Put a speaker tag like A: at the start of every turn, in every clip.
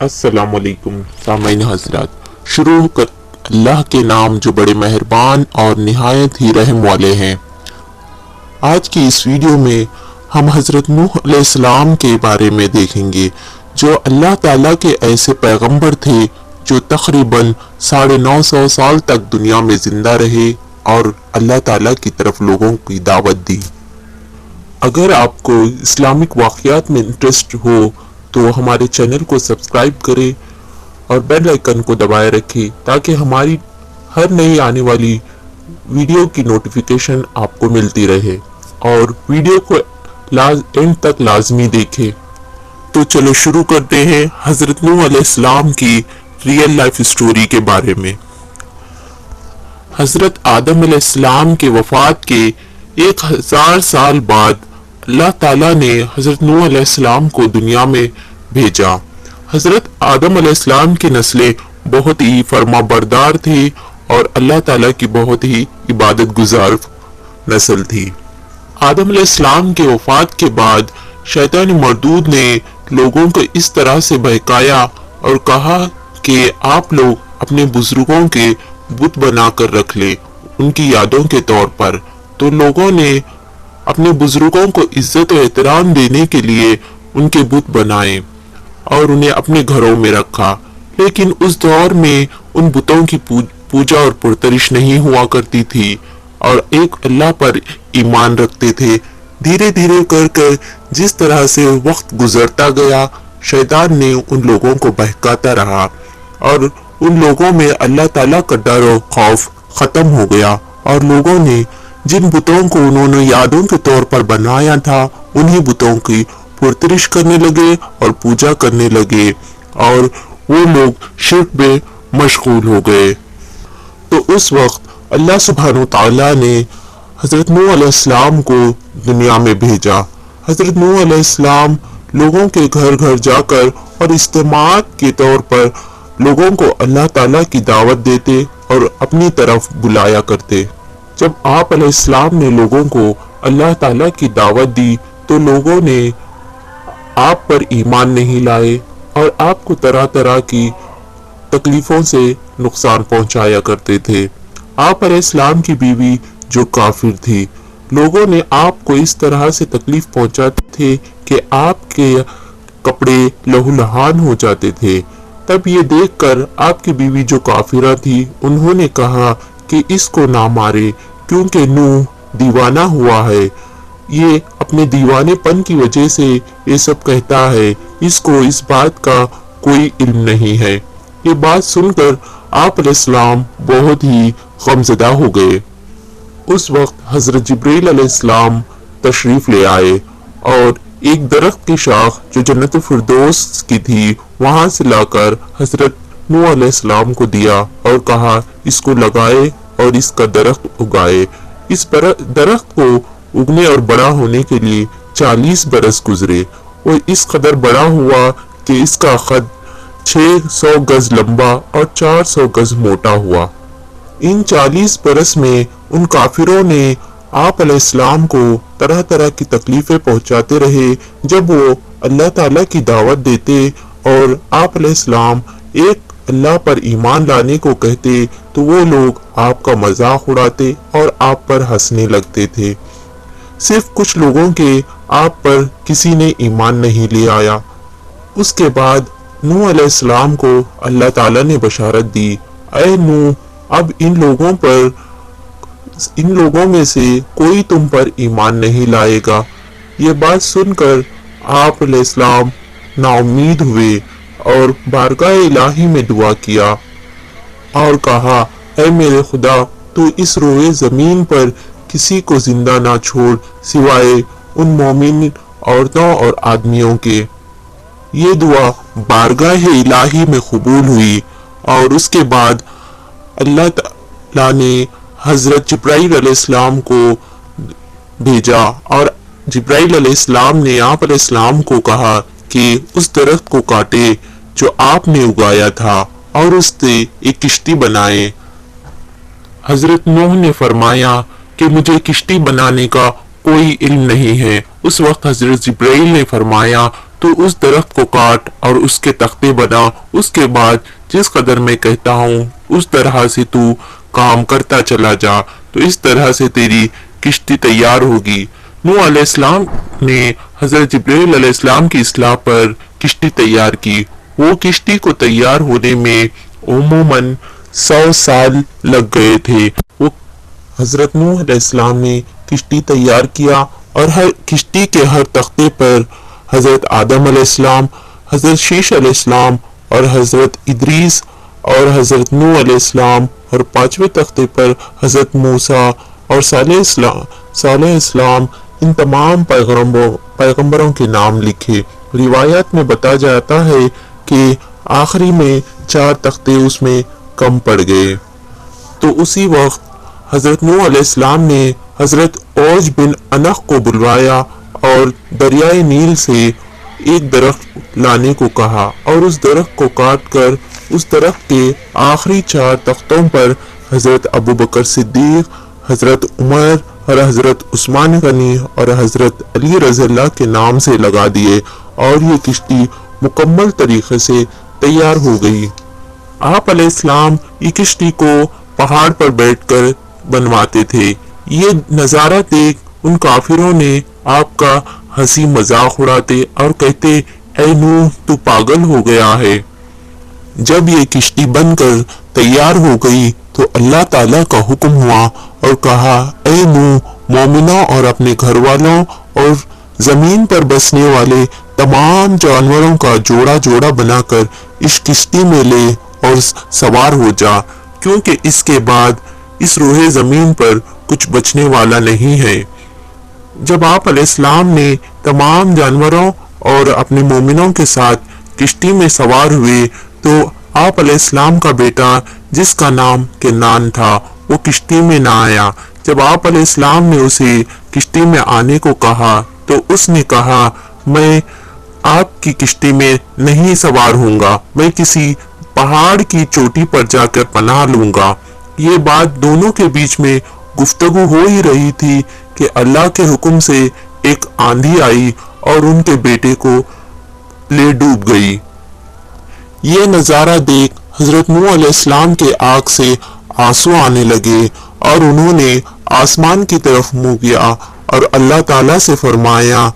A: अस्सलामुअलैकुम सामईन हज़रात। शुरू कर अल्लाह के नाम जो बड़े मेहरबान और निहायत ही रहम वाले हैं। आज की इस वीडियो में हम हज़रत नूह अलैहिस्सलाम के बारे में देखेंगे, जो अल्लाह ताला के ऐसे पैगंबर थे जो तकरीबन 950 साल तक दुनिया में जिंदा रहे और अल्लाह ताला की तरफ लोगों की दावत दी। अगर आपको इस्लामिक वाक़यात में इंटरेस्ट हो तो हमारे चैनल को सब्सक्राइब करें और बेल आइकन को दबाए रखें ताकि हमारी हर नई आने वाली वीडियो की नोटिफिकेशन आपको मिलती रहे और वीडियो को एंड तक लाजमी देखें। तो चलो शुरू करते हैं हज़रत नूह अलैहिस्सलाम की रियल लाइफ स्टोरी के बारे में। हज़रत आदम अलैहिस्सलाम के वफात के 1000 साल बाद अल्लाह ताला ने हज़रत नूह अलैहिस्सलाम को दुनिया में भेजा। हज़रत आदम अलैहिस्सलाम की नस्लें बहुत ही फर्माबरदार थी और अल्लाह ताला की बहुत ही इबादत गुजार नस्ल थी। आदम अलैहिस्सलाम के वफात के बाद शैतान मरदूद ने लोगों को इस तरह से बहकाया और कहा कि आप लोग अपने बुजुर्गों के बुत बनाकर रख ले उनकी यादों के तौर पर। तो लोगों ने अपने बुजुर्गों को इज्जत और एहतराम देने के लिए उनके बुत बनाए और उन्हें अपने घरों में रखा। लेकिन उस दौर में उन बुतों की पूजा और पुरतरिश नहीं हुआ करती थी और एक अल्लाह पर ईमान रखते थे। धीरे धीरे कर जिस तरह से वक्त गुजरता गया, शैतान ने उन लोगों को बहकाता रहा और उन लोगों में अल्लाह ताला का डर और खौफ खत्म हो गया और लोगों ने जिन बुतों को उन्होंने यादों के तौर पर बनाया था उन्हीं बुतों की पुरतरिश करने लगे और पूजा करने लगे और वो लोग शिर्क में मशगूल हो गए। तो उस वक्त अल्लाह सुब्हानहू तआला ने हज़रत नूह अलैहिस्सलाम को दुनिया में भेजा। हज़रत नूह अलैहिस्सलाम लोगों के घर घर जाकर और इज्तिमात के तौर पर लोगों को अल्लाह ताला की दावत देते और अपनी तरफ बुलाया करते। जब आप अलैहिस्सलाम ने लोगों को अल्लाह ताला की दावत दी तो लोगों ने आप पर ईमान नहीं लाए और आपको तरह तरह की तकलीफों से नुकसान पहुंचाया करते थे। आप अलैहिस्सलाम की बीवी जो काफिर थी, लोगों ने आपको इस तरह से तकलीफ पहुंचाते थे कि आपके कपड़े लहूलुहान हो जाते थे। तब ये देखकर आपकी बीवी जो काफिरा थी, उन्होंने कहा कि इसको ना मारे क्योंकि नूह दीवाना हुआ है, ये अपने दीवानेपन की वजह से ये सब कहता है, इसको इस बात का कोई इल्म नहीं है। ये बात सुनकर आप अलैहिस्सलाम बहुत ही गमज़दा हो गए। उस वक्त हज़रत जिब्रील अलैहिस्सलाम तशरीफ ले आए और एक दरख्त की शाख जो जन्नत फिरदौस की थी वहां से लाकर हज़रत नूह अलैहिस्सलाम को दिया और कहा इसको लगाए और इसका दरख्त उगाए। इस दरख्त को उगने और बड़ा होने के लिए 40 बरस गुजरे और इस कदर बड़ा हुआ कि इसका कद 600 गज लंबा और 400 गज मोटा हुआ। इन 40 बरस में उन काफिरों ने आप अलैहिस्सलाम को तरह तरह की तकलीफें पहुंचाते रहे। जब वो अल्लाह ताला की दावत देते और आप अलैहिस्सलाम एक अल्लाह पर ईमान लाने को कहते तो वो लोग आपका मजाक उड़ाते और आप पर हंसने लगते थे। सिर्फ कुछ लोगों के आप पर किसी ने ईमान नहीं ले आया। उसके बाद नूह अलैहिस्सलाम को अल्लाह ताला ने बशारत दी, ऐ नूह, अब इन लोगों में से कोई तुम पर ईमान नहीं लाएगा। ये बात सुनकर आप अलैहिस्सलाम नाउम्मीद हुए और बारगाह इलाही में दुआ किया और कहा, ऐ मेरे खुदा, तू इस रोए जमीन पर किसी को जिंदा ना छोड़ सिवाय उन मोमिन औरतों और आदमियों के। ये दुआ बारगाह इलाही में कबूल हुई और उसके बाद अल्लाह ताला ने हजरत जिब्राइल अलैहिस्सलाम को भेजा और जिब्राइल अलैहिस्सलाम ने आप अलैहिस्सलाम को कहा कि उस दरख्त को काटे जो आपने उगाया था और उससे एक किश्ती बनाए। हजरत नूह ने फरमाया कि मुझे किश्ती बनाने का कोई इल्म नहीं है। उस वक्त हजरत जिब्राइल ने फरमाया, تو اس درخت کو کاٹ اور اس کے تختے بنا، اس کے بعد جس قدر میں کہتا ہوں اس طرح سے تو کام کرتا چلا جا، تو اس طرح سے تیری کشتی تیار ہوگی۔ نوح علیہ السلام نے حضرت جبرائیل علیہ السلام کی اصلاح پر کشتی تیار کی۔ وہ کشتی کو تیار ہونے میں عموماً 100 سال لگ گئے تھے۔ وہ حضرت نوح علیہ السلام نے کشتی تیار کیا اور ہر کشتی کے ہر تختے پر حضرت آدم علیہ السلام، حضرت شیش علیہ السلام اور حضرت ادریس اور حضرت نوح علیہ السلام، اور 5ویں تختے پر حضرت موسیٰ اور صالح اسلام، ان تمام پیغمبروں کے نام لکھے۔ روایات میں بتایا جاتا ہے کہ آخری میں 4 تختے اس میں کم پڑ گئے۔ تو اسی وقت حضرت نوح علیہ السلام نے حضرت اوج بن انخ کو بلوایا اور دریائے نیل سے ایک درخت لانے کو کہا، اور اس درخت کو کاٹ کر اس درخت کے آخری 4 تختوں پر حضرت ابوبکر صدیق، حضرت عمر اور حضرت عثمان غنی اور حضرت علی رضی اللہ کے نام سے لگا دیے، اور یہ کشتی مکمل طریقے سے تیار ہو گئی۔ آپ علیہ السلام یہ کشتی کو پہاڑ پر بیٹھ کر بنواتے تھے۔ یہ نظارہ دیکھ ان کافروں نے آپ کا ہنسی مذاق اڑاتے اور کہتے، اے نوح تو پاگل ہو گیا ہے۔ جب یہ کشتی بن کر تیار ہو گئی تو اللہ تعالیٰ کا حکم ہوا اور کہا، اے نوح، مومنوں اور اپنے گھر والوں اور زمین پر بسنے والے تمام جانوروں کا جوڑا جوڑا بنا کر اس کشتی میں لے اور سوار ہو جا، کیونکہ اس کے بعد اس روح زمین پر کچھ بچنے والا نہیں ہے۔ جب آپ علیہ السلام نے تمام جانوروں اور اپنے مومنوں کے ساتھ کشتی میں سوار ہوئے تو آپ علیہ السلام کا بیٹا جس کا نام کنعان تھا وہ کشتی میں نہ آیا۔ جب آپ علیہ السلام نے اسے کشتی میں آنے کو کہا تو اس نے کہا، میں آپ کی کشتی میں نہیں سوار ہوں گا، میں کسی پہاڑ کی چوٹی پر جا کر پناہ لوں گا۔ یہ بات دونوں کے بیچ میں گفتگو ہو ہی رہی تھی کہ اللہ کے حکم سے ایک آندھی آئی اور ان کے بیٹے کو لے ڈوب گئی۔ یہ نظارہ دیکھ حضرت نوح علیہ السلام کے آنکھ سے آنسو آنے لگے اور انہوں نے آسمان کی طرف منہ کیا اور اللہ تعالیٰ سے فرمایا،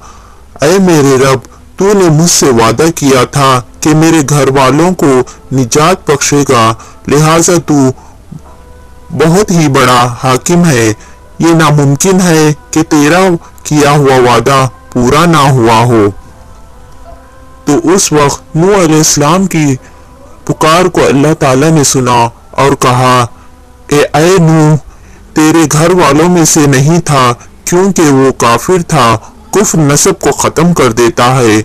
A: اے میرے رب، تو نے مجھ سے وعدہ کیا تھا کہ میرے گھر والوں کو نجات بخشے گا، لہٰذا تو بہت ہی بڑا حاکم ہے، یہ ناممکن ہے کہ تیرا کیا ہوا وعدہ پورا نہ ہوا ہو۔ تو اس وقت نوح علیہ السلام کی پکار کو اللہ تعالیٰ نے سنا اور کہا کہ اے نوح، تیرے گھر والوں میں سے نہیں تھا، کیونکہ وہ کافر تھا، کفر نسب کو ختم کر دیتا ہے۔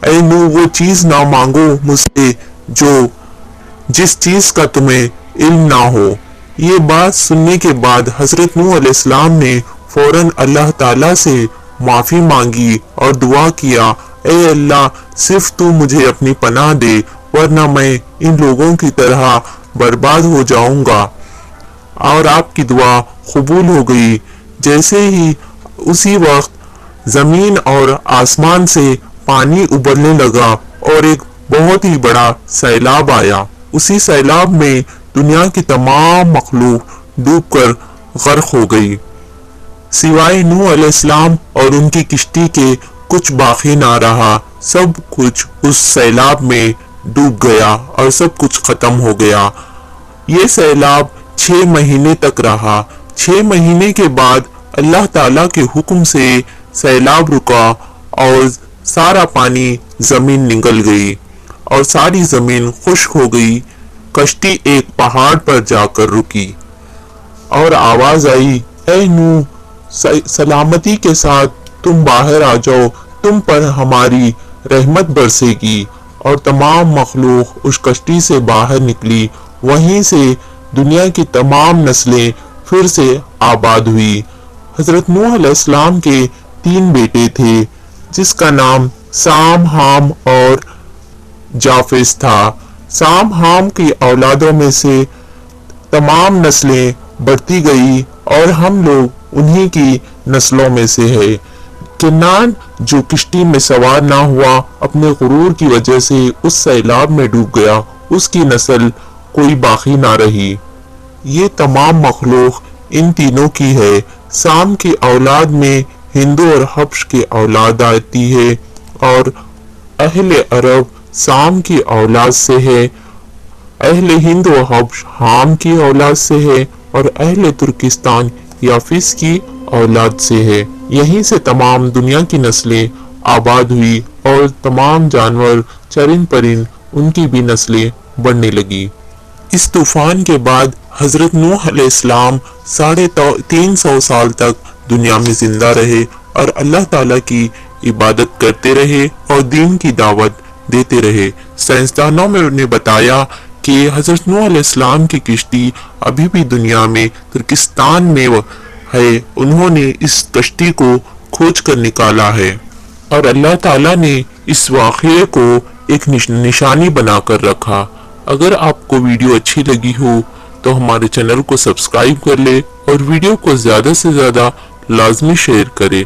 A: اے نوح، وہ چیز نہ مانگو مجھ سے جس چیز کا تمہیں علم نہ ہو۔ یہ بات سننے کے بعد حضرت نوح علیہ السلام نے فوراً اللہ تعالیٰ سے معافی مانگی اور دعا کیا، اے اللہ، صرف تو مجھے اپنی پناہ دے، ورنہ میں ان لوگوں کی طرح برباد ہو جاؤں گا۔ اور آپ کی دعا قبول ہو گئی۔ جیسے ہی اسی وقت زمین اور آسمان سے پانی ابلنے لگا اور ایک بہت ہی بڑا سیلاب آیا۔ اسی سیلاب میں دنیا کی تمام مخلوق ڈوب کر غرق ہو گئی، سوائے نوح علیہ السلام اور ان کی کشتی کے کچھ باقی نہ رہا۔ سب کچھ اس سیلاب میں ڈوب گیا اور سب کچھ ختم ہو گیا۔ یہ سیلاب 6 مہینے تک رہا۔ 6 مہینے کے بعد اللہ تعالیٰ کے حکم سے سیلاب رکا اور سارا پانی زمین نگل گئی اور ساری زمین خشک ہو گئی۔ کشتی ایک پہاڑ پر جا کر رکی اور آواز آئی، اے نوح، سلامتی کے ساتھ تم باہر آ جاؤ، تم پر ہماری رحمت برسے گی۔ اور تمام مخلوق اس کشتی سے باہر نکلی۔ وہیں سے دنیا کی تمام نسلیں پھر سے آباد ہوئی۔ حضرت نوح علیہ السلام کے 3 بیٹے تھے، جس کا نام سام، حام اور جافس تھا۔ سام حام کی اولادوں میں سے تمام نسلیں بڑھتی گئی اور ہم لوگ انہی کی نسلوں میں سے ہیں۔ केनान जो किश्ती में सवार ना हुआ, अपने गुरूर की वजह से उस सैलाब में डूब गया, उसकी नस्ल कोई बाकी ना रही। ये तमाम मखलूक इन तीनों की है। साम की औलाद में हिंदू और हब्श की औलाद आती है, और अहले अरब साम की औलाद से है, अहले हिंद व हब्श हाम की औलाद से है, और अहले तुर्किस्तान याफिस की औलाद से है। यहीं से तमाम दुनिया की नस्लें आबाद हुई और तमाम जानवर, चरिंद परिंद, उनकी भी नस्लें बढ़ने लगी। इस तूफान के बाद हजरत नूह अलैहिस्सलाम 350 साल तक दुनिया में जिंदा रहे और अल्लाह ताला की इबादत करते रहे और दीन की दावत देते रहे। साइंसदानों ने बताया कि हजरत नूह अलैहिस्सलाम की किश्ती अभी भी दुनिया में तुर्किस्तान में है। उन्होंने इस कश्ती को खोज कर निकाला है और अल्लाह ताला ने इस वाक़ये को एक निशानी बनाकर रखा। अगर आपको वीडियो अच्छी लगी हो तो हमारे चैनल को सब्सक्राइब कर ले और वीडियो को ज़्यादा से ज़्यादा लाजमी शेयर करें।